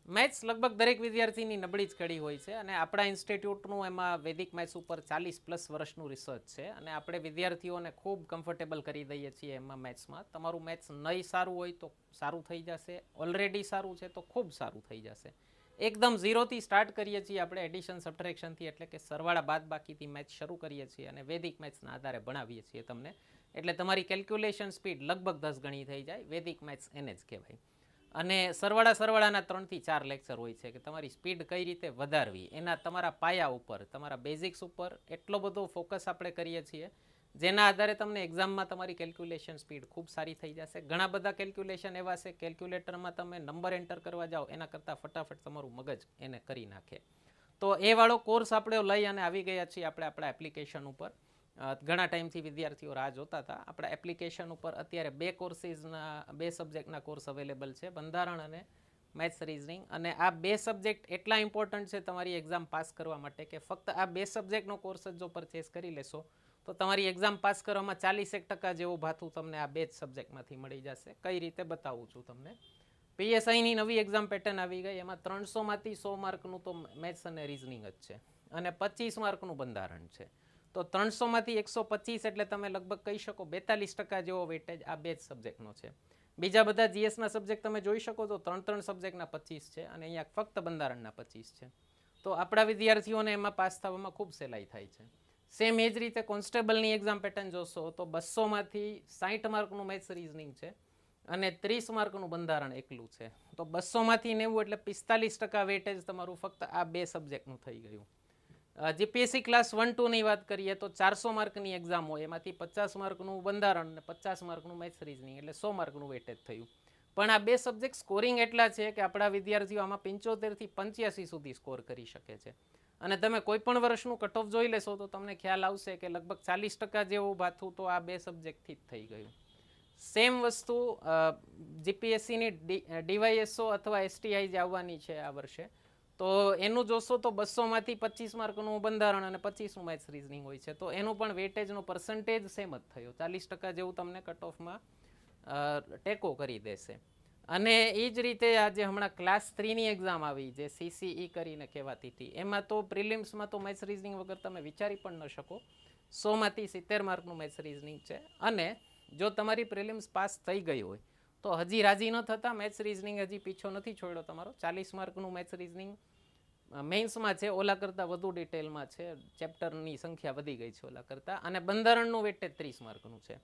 Maths લગભગ દરેક વિદ્યાર્થીની નબળી જ કડી હોય છે અને આપણા ઇન્સ્ટિટ્યૂટનું એમાં વૈદિક મેથ્સ ઉપર 40+ વર્ષનું રિસર્ચ છે અને આપણે વિદ્યાર્થીઓને ખૂબ કમ્ફર્ટેબલ કરી દઈએ છીએ એમાં મેથ્સમાં. તમારું મેથ્સ નહીં સારું હોય તો સારું થઈ જશે, ઓલરેડી સારું છે તો ખૂબ સારું થઈ જશે. એકદમ ઝીરોથી સ્ટાર્ટ કરીએ છીએ આપણે એડિશન સબટ્રેક્શનથી, એટલે કે સરવાળા બાદ બાકીથી મેથ્સ શરૂ કરીએ છીએ અને વૈદિક મેથ્સના આધારે ભણાવીએ છીએ તમને. એટલે તમારી કેલ્ક્યુલેશન સ્પીડ લગભગ 10 ગણી થઈ જાય. વૈદિક મેથ્સ એને જ કહેવાય. અને સરવાળાના 3 થી 4 લેક્ચર હોય છે કે તમારી સ્પીડ કઈ રીતે વધારવી એના તમારા પાયા ઉપર, તમારા બેઝિક્સ ઉપર એટલો બધો ફોકસ આપણે કરીએ છીએ જેના આધારે તમને એક્ઝામમાં તમારી કેલ્ક્યુલેશન સ્પીડ ખૂબ સારી થઈ જશે. ઘણા બધા કેલ્ક્યુલેશન એવા છે કેલ્ક્યુલેટરમાં તમે નંબર એન્ટર કરવા જાઓ એના કરતાં ફટાફટ તમારું મગજ એને કરી નાખે. તો એ વાળો કોર્સ આપણે લઈ અને આવી ગયા છીએ આપણે આપણા એપ્લિકેશન ઉપર. ઘણા ટાઈમથી વિદ્યાર્થીઓ રાહ જોતા હતા. આપણા એપ્લિકેશન ઉપર અત્યારે 2 કોર્સીસના 2 સબ્જેક્ટના કોર્સ અવેલેબલ છે, બંધારણ અને મેથ્સ રિઝનિંગ. અને આ 2 સબ્જેક્ટ એટલા ઇમ્પોર્ટન્ટ છે તમારી એક્ઝામ પાસ કરવા માટે કે ફક્ત આ 2 સબ્જેક્ટનો કોર્સ જ જો પરચેસ કરી લેશો તો તમારી એક્ઝામ પાસ કરવામાં 41% જેવું ભાથું તમને આ 2 જ સબ્જેક્ટમાંથી મળી જશે. કઈ રીતે બતાવું છું તમને. પીએસઆઈની નવી એક્ઝામ પેટર્ન આવી ગઈ. એમાં 300માંથી 100 માર્કનું તો મેથ્સ અને રિઝનિંગ જ છે અને 25 માર્કનું બંધારણ છે. તો 300માંથી 125 એટલે તમે લગભગ કહી શકો 42% જેવો વેટેજ આ 2 જ સબ્જેક્ટનો છે. બીજા બધા જીએસના સબ્જેક્ટ તમે જોઈ શકો તો 3 સબ્જેક્ટના 25 છે અને અહીંયા ફક્ત બંધારણના 25 છે. તો આપણા વિદ્યાર્થીઓને એમાં પાસ થવામાં ખૂબ સહેલાઈ થાય છે. સેમ એ જ રીતે કોન્સ્ટેબલની એક્ઝામ પેટર્ન જોશો તો 200માંથી 60 માર્કનું મેથ્સ રિઝનિંગ છે અને 30 માર્કનું બંધારણ એકલું છે. તો 200માંથી 90 એટલે 45% વેટેજ તમારું ફક્ત આ 2 સબ્જેક્ટનું થઈ ગયું. જીપીએસસી ક્લાસ 1-2ની વાત કરીએ તો 400 માર્કની એક્ઝામ હોય, એમાંથી 50 માર્કનું બંધારણ અને 50 માર્કનું મેથ્સ રિઝનિંગ, એટલે 100 માર્કનું વેટેજ થયું. પણ આ 2 સબ્જેક્ટ સ્કોરિંગ એટલા છે કે આપણા વિદ્યાર્થીઓ આમાં 75થી 85 સુધી સ્કોર કરી શકે છે. અને તમે કોઈ પણ વર્ષનું કટ ઓફ જોઈ લેશો તો તમને ખ્યાલ આવશે કે લગભગ 40% જેવું ભાથું તો આ 2 સબ્જેક્ટથી જ થઈ ગયું. સેમ વસ્તુ જીપીએસસીની ડીવાયએસઓ અથવા એસટીઆઈ જે આવવાની છે આ વર્ષે, તો એનું જોશો તો 200માંથી 25 માર્કનું બંધારણ અને 25નું મેથ્સ રિઝનિંગ હોય છે. તો એનું પણ વેટેજનો પર્સન્ટેજ સેમ જ થયો, 40% જેવું તમને કટ ઓફમાં ટેકો કરી દેશે. અને એ જ રીતે આજે હમણાં ક્લાસ 3ની એક્ઝામ આવી જે સીસીઈ કરીને કહેવાતી હતી, એમાં તો પ્રિલિમ્સમાં તો મેથ્સ રિઝનિંગ વગર તમે વિચારી પણ ન શકો. 100માંથી 70 માર્કનું મેથ્સ રિઝનિંગ છે. અને જો તમારી પ્રિલિમ્સ પાસ થઈ ગઈ હોય તો હજી રાજી ન થતા, મેથ્સ રિઝનિંગ હજી પીછો નથી છોડ્યો તમારો. 40 માર્કનું મેથ્સ રિઝનિંગ મેઇન્સમાં છે, ઓલા કરતાં વધુ ડિટેલમાં છે, ચેપ્ટરની સંખ્યા વધી ગઈ છે ઓલા કરતાં. અને બંધારણનું વેટેજ 30 માર્કનું છે.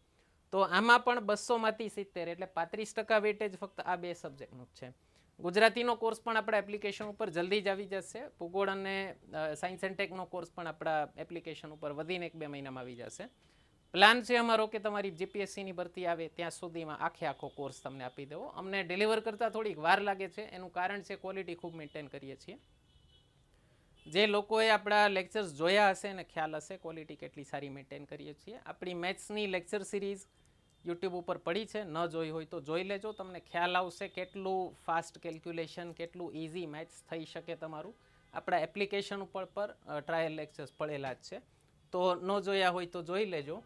તો આમાં પણ 200માંથી 70 એટલે 35% વેટેજ ફક્ત આ 2 સબ્જેક્ટનું જ છે. ગુજરાતીનો કોર્સ પણ આપણા એપ્લિકેશન ઉપર જલ્દી જ આવી જશે. ભૂગોળ અને સાયન્સ એન્ડ ટેકનો કોર્સ પણ આપણા એપ્લિકેશન ઉપર વધીને 1-2 મહિનામાં આવી જશે. પ્લાન છે અમારો કે તમારી જીપીએસસીની ભરતી આવે ત્યાં સુધીમાં આખો કોર્સ તમને આપી દેવો. અમને ડિલિવર કરતાં થોડીક વાર લાગે છે, એનું કારણ છે ક્વોલિટી ખૂબ મેન્ટેન કરીએ છીએ. જે લોકોએ આપણા લેક્ચર્સ જોયા હશે ને ખ્યાલ હશે ક્વોલિટી કેટલી સારી મેન્ટેન કરીએ છીએ. આપણી મેથ્સની લેક્ચર સિરીઝ યુટ્યુબ ઉપર પડી છે, ન જોઈ હોય તો જોઈ લેજો. તમને ખ્યાલ આવશે કેટલું ફાસ્ટ કેલ્ક્યુલેશન, કેટલું ઇઝી મેથ્સ થઈ શકે તમારું. આપણા એપ્લિકેશન ઉપર ટ્રાયલ લેક્ચર્સ પડેલા જ છે. તો ન જોયા હોય તો જોઈ લેજો.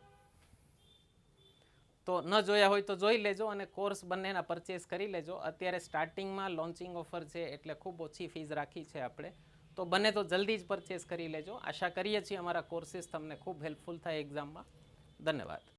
અને કોર્સ બંનેના પરચેસ કરી લેજો. અત્યારે સ્ટાર્ટિંગમાં લોન્ચિંગ ઓફર છે એટલે ખૂબ ઓછી ફીસ રાખી છે આપણે. તો બને તો જલ્દી જ પરચેસ કરી લેજો. આશા કરીએ છીએ અમારા કોર્સીસ તમને ખૂબ હેલ્પફુલ થાય એક્ઝામમાં. ધન્યવાદ.